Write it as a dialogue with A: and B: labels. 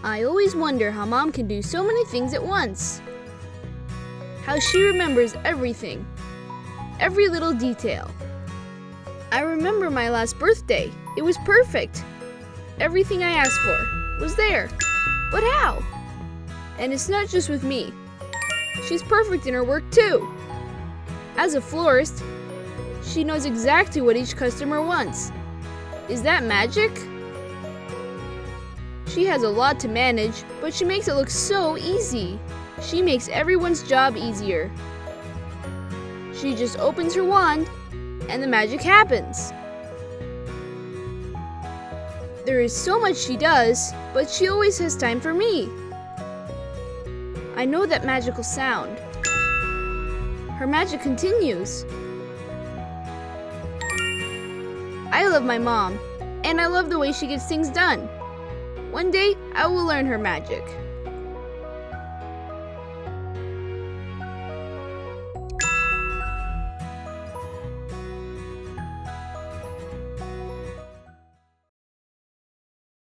A: I always wonder how Mom can do so many things at once. How she remembers everything, every little detail. I remember my last birthday. It was perfect. Everything I asked for was there. But how? And it's not just with me. She's perfect in her work too. As a florist, she knows exactly what each customer wants. Is that magic? She has a lot to manage, but she makes it look so easy. She makes everyone's job easier. She just opens her wand, and the magic happens. There is so much she does, but she always has time for me. I know that magical sound. Her magic continues. I love my mom, and I love the way she gets things done. One day, I will learn her magic.